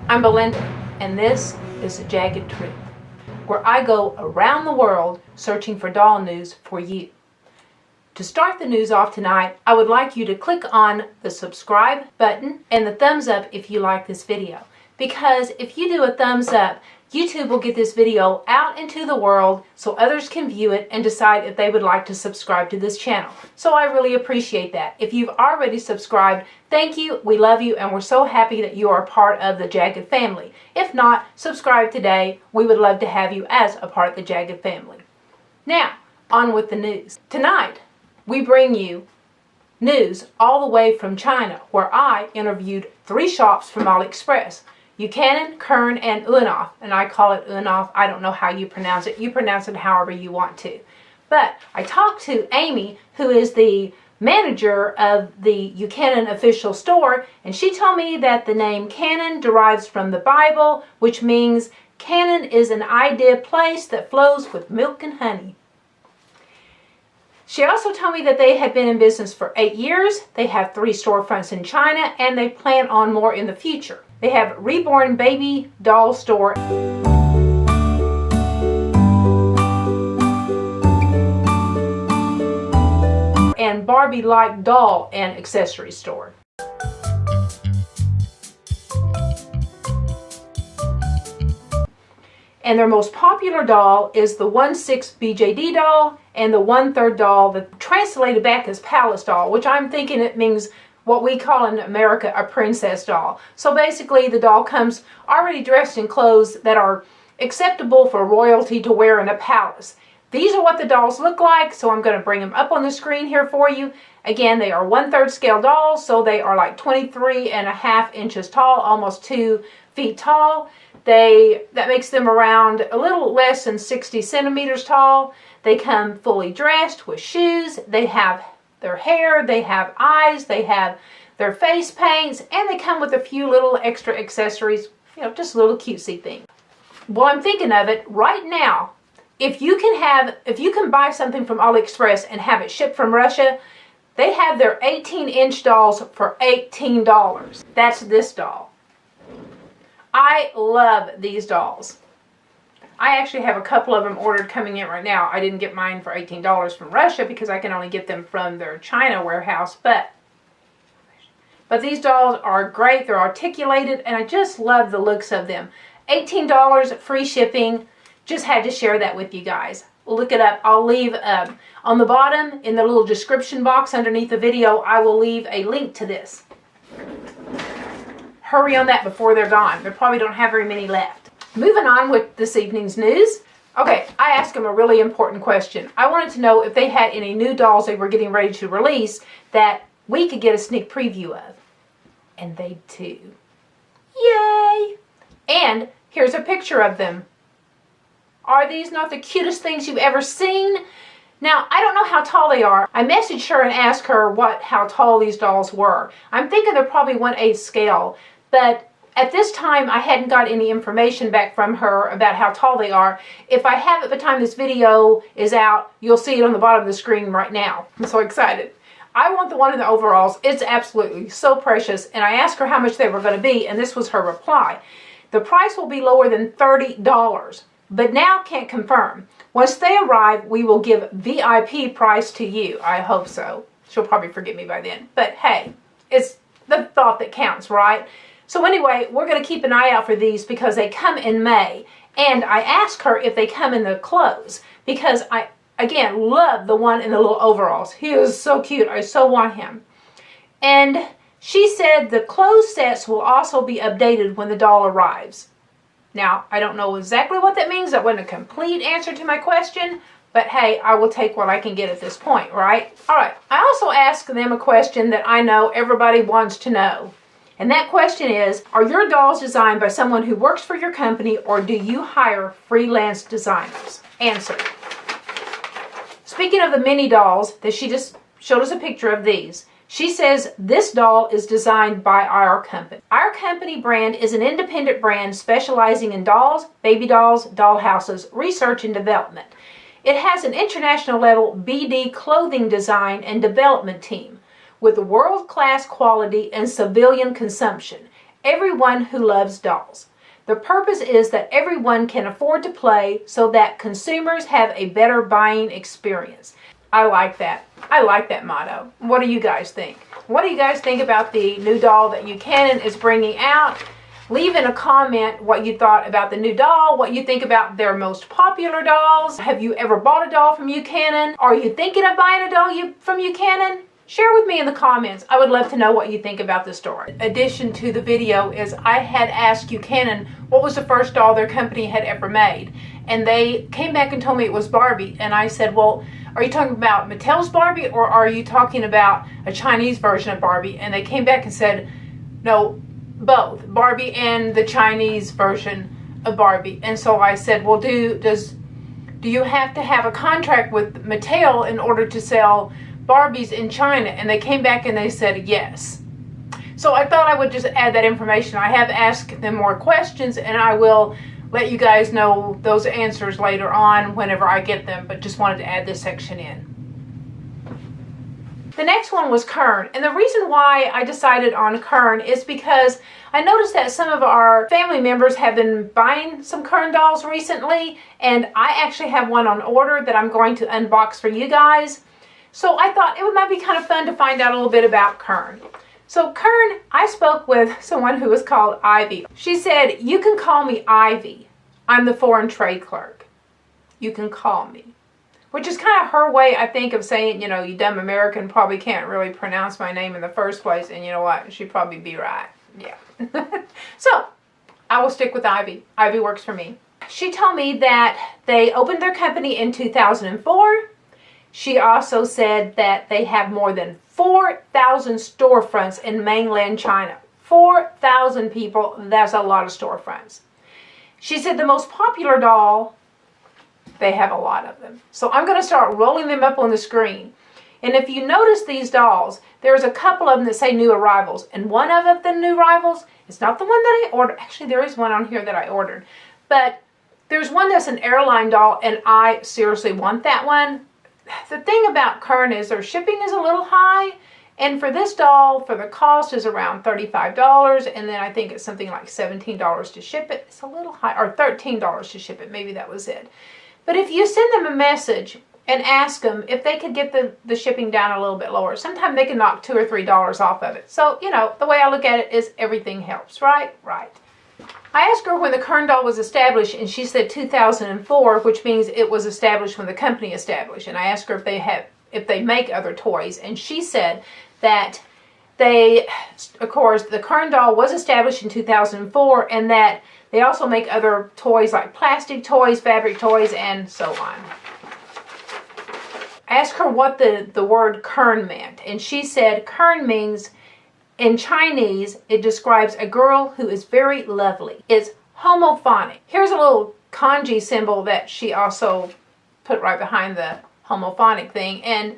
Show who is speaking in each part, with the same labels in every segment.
Speaker 1: I'm Belinda, and this is the Jagged Truth, where I go around the world searching for doll news for you. To start the news off tonight, I would like you to click on the subscribe button and the thumbs up if you like this video. Because if you do a thumbs up, YouTube will get this video out into the world so others can view it and decide if they would like to subscribe to this channel. So I really appreciate that. If you've already subscribed, thank you, we love you, and we're so happy that you are a part of the Jagged family. If not, subscribe today. We would love to have you as a part of the Jagged family. Now, on with the news. Tonight, we bring you news all the way from China, where I interviewed 3 shops from AliExpress. Buchanan, Kern, and Unoff, and I call it Unoff. I don't know how you pronounce it. You pronounce it however you want to. But I talked to Amy, who is the manager of the Buchanan official store, and she told me that the name Canon derives from the Bible, which means Canon is an idea place that flows with milk and honey. She also told me that they had been in business for 8 years. They have 3 storefronts in China, and they plan on more in the future. They have reborn baby doll store and Barbie-like doll and accessory store. And their most popular doll is the 1/6 BJD doll and the 1/3 doll that translated back as palace doll, which I'm thinking it means what we call in America a princess doll. So basically the doll comes already dressed in clothes that are acceptable for royalty to wear in a palace. These are what the dolls look like, so I'm going to bring them up on the screen here for you. Again, they are 1/3 scale dolls, so they are like 23.5 inches tall, almost 2 feet tall. That makes them around a little less than 60 centimeters tall. They come fully dressed with shoes. They have their hair, they have eyes, they have their face paints, and they come with a few little extra accessories, just little cutesy things. Well, I'm thinking of it right now. If you can buy something from AliExpress and have it shipped from Russia, they have their 18-inch dolls for $18. That's this doll. I love these dolls. I actually have a couple of them ordered coming in right now. I didn't get mine for $18 from Russia because I can only get them from their China warehouse. But these dolls are great. They're articulated, and I just love the looks of them. $18, free shipping. Just had to share that with you guys. Look it up. I'll leave on the bottom in the little description box underneath the video, I will leave a link to this. Hurry on that before they're gone. They probably don't have very many left. Moving on with this evening's news. Okay, I asked them a really important question. I wanted to know if they had any new dolls they were getting ready to release that we could get a sneak preview of. And they do. Yay! And here's a picture of them. Are these not the cutest things you've ever seen? Now, I don't know how tall they are. I messaged her and asked her how tall these dolls were. I'm thinking they're probably 1/8 scale, but at this time, I hadn't got any information back from her about how tall they are. If I have it by the time this video is out, you'll see it on the bottom of the screen right now. I'm so excited. I want the one in the overalls. It's absolutely so precious. And I asked her how much they were going to be, and this was her reply. The price will be lower than $30, but now can't confirm. Once they arrive, we will give VIP price to you. I hope so. She'll probably forget me by then. But hey, it's the thought that counts, right? So anyway, we're going to keep an eye out for these because they come in May. And I asked her if they come in the clothes because I, again, love the one in the little overalls. He is so cute. I so want him. And she said the clothes sets will also be updated when the doll arrives. Now, I don't know exactly what that means. That wasn't a complete answer to my question. But hey, I will take what I can get at this point, right? All right. I also asked them a question that I know everybody wants to know. And that question is, are your dolls designed by someone who works for your company, or do you hire freelance designers? Answer. Speaking of the mini dolls, that she just showed us a picture of these. She says this doll is designed by our company. Our company brand is an independent brand specializing in dolls, baby dolls, doll houses, research and development. It has an international level BD clothing design and development team with world-class quality and civilian consumption. everyone who loves dolls. The purpose is that everyone can afford to play so that consumers have a better buying experience. I like that. I like that motto. What do you guys think? What do you guys think about the new doll that Canon is bringing out? Leave in a comment what you thought about the new doll, what you think about their most popular dolls. Have you ever bought a doll from Canon? Are you thinking of buying a doll from Canon? Share with me in the comments. I would love to know what you think about the store. In addition to the video is I had asked Canon what was the first doll their company had ever made. And they came back and told me it was Barbie. And I said, well, are you talking about Mattel's Barbie or are you talking about a Chinese version of Barbie? And they came back and said, no, both. Barbie and the Chinese version of Barbie. And so I said, well, do you have to have a contract with Mattel in order to sell Barbies in China? And they came back and they said yes. So I thought I would just add that information. I have asked them more questions and I will let you guys know those answers later on whenever I get them, but just wanted to add this section in. The next one was Kern, and the reason why I decided on Kern is because I noticed that some of our family members have been buying some Kern dolls recently, and I actually have one on order that I'm going to unbox for you guys. So I thought it might be kind of fun to find out a little bit about Kern. So Kern, I spoke with someone who was called Ivy. She said, you can call me Ivy. I'm the foreign trade clerk. You can call me. Which is kind of her way, I think, of saying, you know, you dumb American probably can't really pronounce my name in the first place. And you know what? She'd probably be right. Yeah. So, I will stick with Ivy. Ivy works for me. She told me that they opened their company in 2004. She also said that they have more than 4,000 storefronts in mainland China. 4,000 people, that's a lot of storefronts. She said the most popular doll, they have a lot of them. So I'm going to start rolling them up on the screen. And if you notice these dolls, there's a couple of them that say new arrivals. And one of the new arrivals is not the one that I ordered. Actually, there is one on here that I ordered. But there's one that's an airline doll, and I seriously want that one. The thing about Kern is their shipping is a little high. And for this doll, for the cost is around $35. And then I think it's something like $17 to ship it. It's a little high, or $13 to ship it. Maybe that was it. But if you send them a message and ask them if they could get the shipping down a little bit lower, sometimes they can knock $2 or $3 off of it. So, you know, the way I look at it is everything helps, right? Right. I asked her when the Kern doll was established, and she said 2004, which means it was established when the company established. And I asked her if they make other toys, and she said that of course, the Kern doll was established in 2004, and that they also make other toys like plastic toys, fabric toys, and so on. I asked her what the word Kern meant, and she said Kern means, in Chinese, it describes a girl who is very lovely. It's homophonic. Here's a little kanji symbol that she also put right behind the homophonic thing, and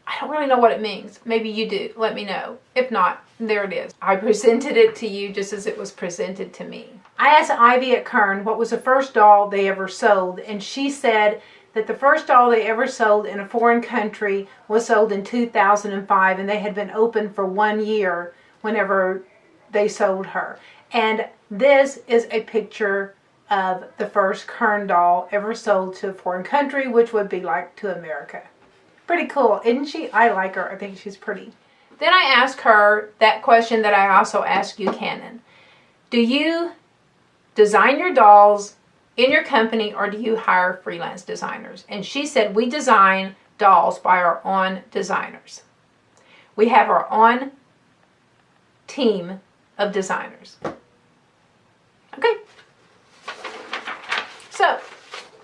Speaker 1: I don't really know what it means. Maybe you do. Let me know. If not, there it is. I presented it to you just as it was presented to me. I asked Ivy at Kern what was the first doll they ever sold, and she said that the first doll they ever sold in a foreign country was sold in 2005, and they had been open for 1 year whenever they sold her. And this is a picture of the first Kern doll ever sold to a foreign country, which would be like to America. Pretty cool, isn't she? I like her. I think she's pretty. Then I asked her that question that I also asked you, Canon. Do you design your dolls in your company, or do you hire freelance designers? And she said, we design dolls by our own designers. We have our own team of designers. Okay. So,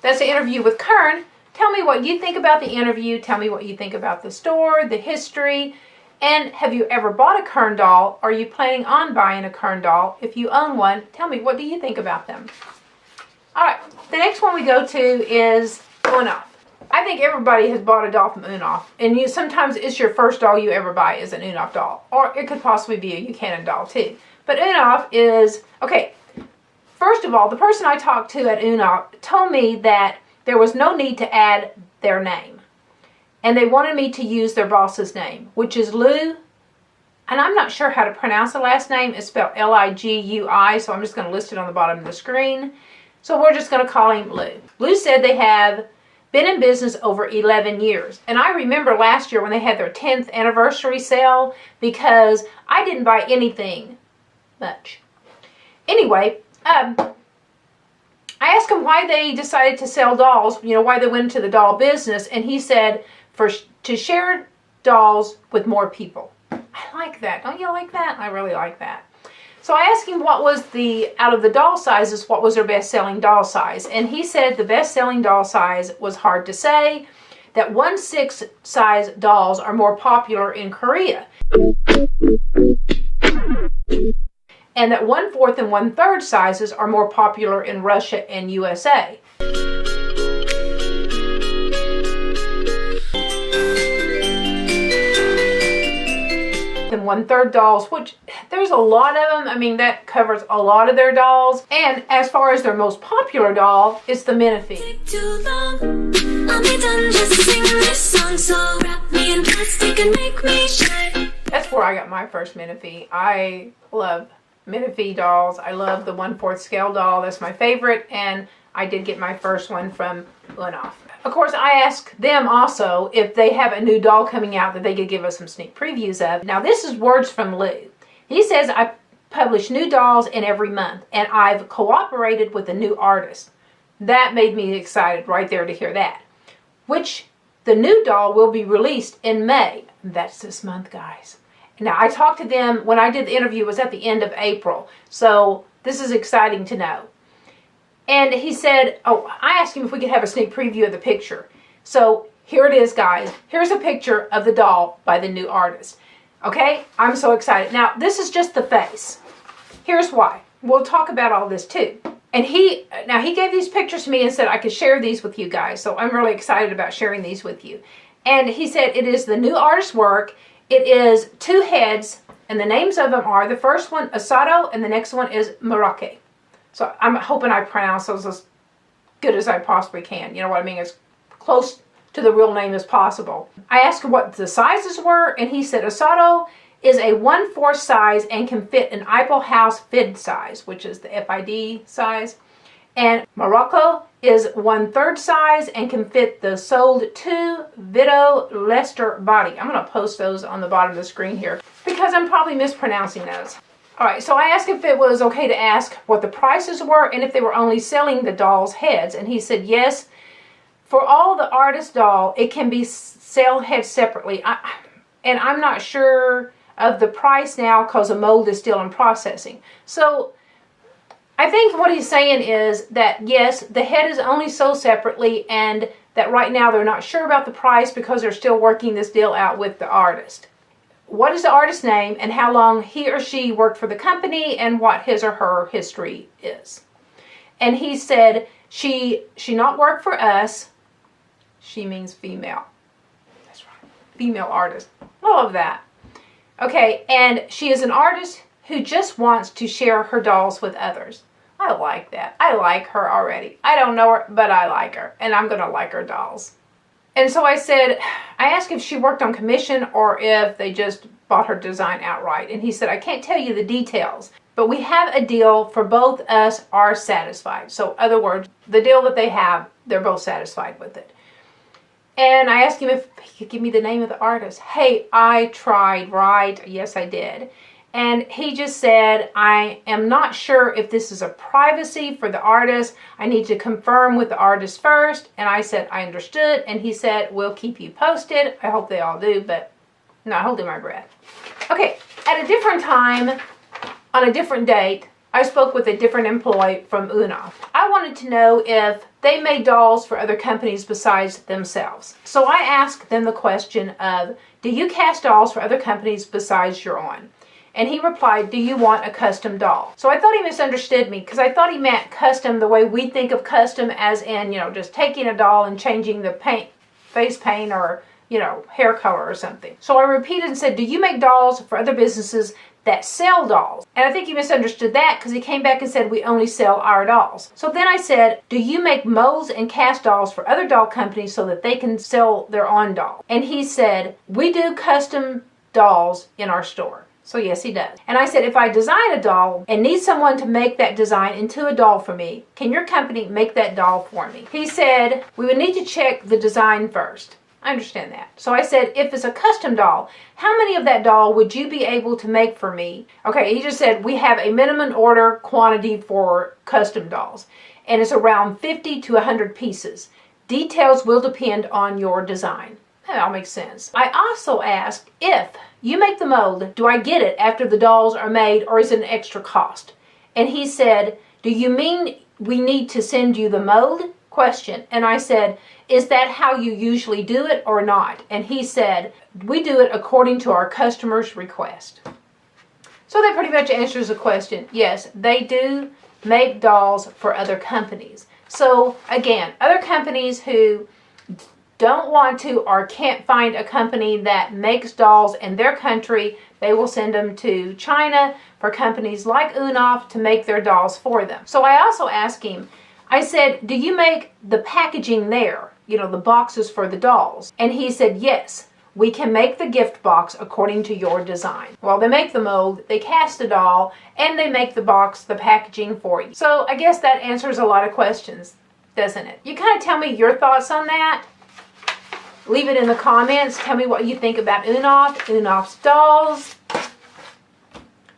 Speaker 1: that's the interview with Kern. Tell me what you think about the interview. Tell me what you think about the store, the history, and have you ever bought a Kern doll? Are you planning on buying a Kern doll? If you own one, tell me, what do you think about them? Alright, the next one we go to is Unaf. I think everybody has bought a doll from Unaf, and sometimes it's your first doll you ever buy is an Unaf doll, or it could possibly be a Canon doll too. But Unaf is, okay, first of all, the person I talked to at Unaf told me that there was no need to add their name. And they wanted me to use their boss's name, which is Lou and I'm not sure how to pronounce the last name. It's spelled Ligui, so I'm just going to list it on the bottom of the screen. So we're just going to call him Lou. Lou said they have been in business over 11 years. And I remember last year when they had their 10th anniversary sale, because I didn't buy anything much. Anyway, I asked him why they decided to sell dolls, why they went into the doll business, and he said to share dolls with more people. I like that. Don't you like that? I really like that. So I asked him what was out of the doll sizes, what was their best-selling doll size? And he said the best-selling doll size was hard to say, that 1/6 size dolls are more popular in Korea. And that 1/4 and 1/3 sizes are more popular in Russia and USA. And 1/3 dolls, which there's a lot of them. I mean, that covers a lot of their dolls. And as far as their most popular doll, it's the Minifee. That's where I got my first Minifee. I love Minifee dolls. I love the 1/4 scale doll. That's my favorite. And I did get my first one from Unaf. Of course, I asked them also if they have a new doll coming out that they could give us some sneak previews of. Now, this is words from Lou. He says, I publish new dolls in every month, and I've cooperated with a new artist. That made me excited right there to hear that. Which the new doll will be released in May. That's this month, guys. Now, I talked to them when I did the interview. It was at the end of April. So this is exciting to know. And he said, I asked him if we could have a sneak preview of the picture. So here it is, guys. Here's a picture of the doll by the new artist. Okay, I'm so excited. Now, this is just the face. Here's why. We'll talk about all this too. And he gave these pictures to me and said I could share these with you guys. So I'm really excited about sharing these with you. And he said it is the new artist's work. It is 2 heads, and the names of them are, the first one, Asato, and the next one is Marake. So I'm hoping I pronounce those as good as I possibly can. You know what I mean? As close to the real name as possible. I asked him what the sizes were, and he said Asato is a 1/4 size and can fit an Eiffel House FID size, which is the FID size. And Morocco is 1/3 size and can fit the sold 2 Vito Leicester body. I'm going to post those on the bottom of the screen here because I'm probably mispronouncing those. All right, so I asked if it was okay to ask what the prices were and if they were only selling the dolls' heads. And he said, yes, for all the artist doll, it can be sell heads separately. And I'm not sure of the price now because the mold is still in processing. So I think what he's saying is that, yes, the head is only sold separately and that right now they're not sure about the price because they're still working this deal out with the artist. What is the artist's name and how long he or she worked for the company and what his or her history is. And he said she not worked for us. She means female. That's right. Female artist. Love that. Okay, and she is an artist who just wants to share her dolls with others. I like that. I like her already. I don't know her, but I like her. And I'm going to like her dolls. And so I asked if she worked on commission or if they just bought her design outright. And he said, I can't tell you the details, but we have a deal for both us are satisfied. So in other words, the deal that they have, they're both satisfied with it. And I asked him if he could give me the name of the artist. Hey, I tried, right? Yes, I did. And he just said, I am not sure if this is a privacy for the artist. I need to confirm with the artist first. And I said, I understood. And he said, we'll keep you posted. I hope they all do, but not holding my breath. Okay, at a different time, on a different date, I spoke with a different employee from Unaf. I wanted to know if they made dolls for other companies besides themselves. So I asked them the question of, do you cast dolls for other companies besides your own? And he replied, do you want a custom doll? So I thought he misunderstood me because I thought he meant custom the way we think of custom as in, just taking a doll and changing the paint, face paint or, hair color or something. So I repeated and said, do you make dolls for other businesses that sell dolls? And I think he misunderstood that because he came back and said, we only sell our dolls. So then I said, do you make molds and cast dolls for other doll companies so that they can sell their own doll? And he said, we do custom dolls in our store. So yes, he does. And I said, if I design a doll and need someone to make that design into a doll for me, can your company make that doll for me? He said, we would need to check the design first. I understand that. So I said, if it's a custom doll, how many of that doll would you be able to make for me? Okay, he just said, we have a minimum order quantity for custom dolls, and it's around 50 to 100 pieces. Details will depend on your design. That all makes sense. I also asked, if you make the mold, do I get it after the dolls are made, or is it an extra cost? And he said, do you mean we need to send you the mold? Question. And I said, is that how you usually do it or not? And he said, we do it according to our customer's request. So that pretty much answers the question. Yes, they do make dolls for other companies. So again, other companies who don't want to or can't find a company that makes dolls in their country, they will send them to China for companies like Unoff to make their dolls for them. So I also asked him, I said, do you make the packaging there? You know, the boxes for the dolls? And he said, yes, we can make the gift box according to your design. Well, they make the mold, they cast the doll, and they make the box, the packaging for you. So I guess that answers a lot of questions, doesn't it? You kind of tell me your thoughts on that. Leave it in the comments. Tell me what you think about Unoff, Unoff's dolls.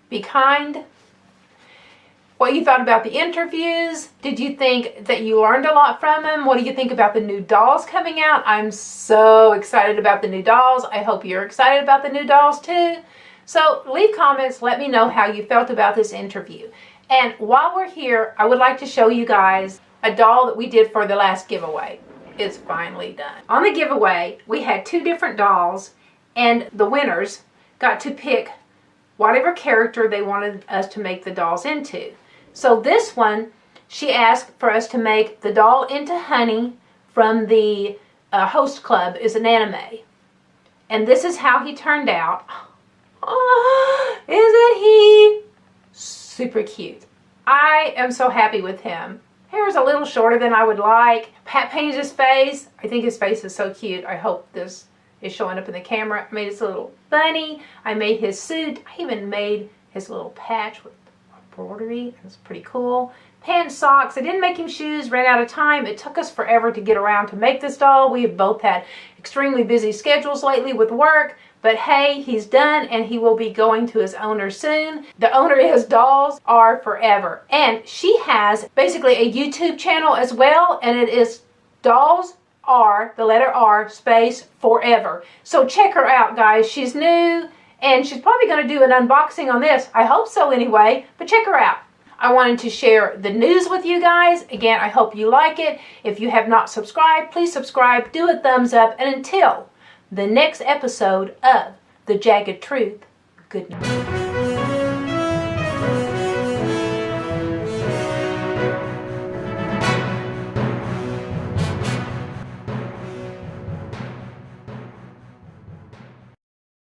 Speaker 1: Be kind. What you thought about the interviews. Did you think that you learned a lot from them? What do you think about the new dolls coming out? I'm so excited about the new dolls. I hope you're excited about the new dolls too. So leave comments. Let me know how you felt about this interview. And while we're here, I would like to show you guys a doll that we did for the last giveaway. It's finally done. On the giveaway, we had 2 different dolls, and the winners got to pick whatever character they wanted us to make the dolls into. So this one, she asked for us to make the doll into Honey from the Host Club, is an anime. And this is how he turned out. Oh, isn't he super cute? I am so happy with him. Hair is a little shorter than I would like. Pat painted his face. I think his face is so cute. I hope this is showing up in the camera. I made his little bunny. I made his suit. I even made his little patch with embroidery. It was pretty cool. Pants, socks. I didn't make him shoes. Ran out of time. It took us forever to get around to make this doll. We have both had extremely busy schedules lately with work. But hey, he's done, and he will be going to his owner soon. The owner is Dolls Are Forever. And she has basically a YouTube channel as well, and it is Dolls Are, the letter R, space, Forever. So check her out, guys. She's new, and she's probably going to do an unboxing on this. I hope so anyway, but check her out. I wanted to share the news with you guys. Again, I hope you like it. If you have not subscribed, please subscribe, do a thumbs up, and until the next episode of The Jagged Truth, good night.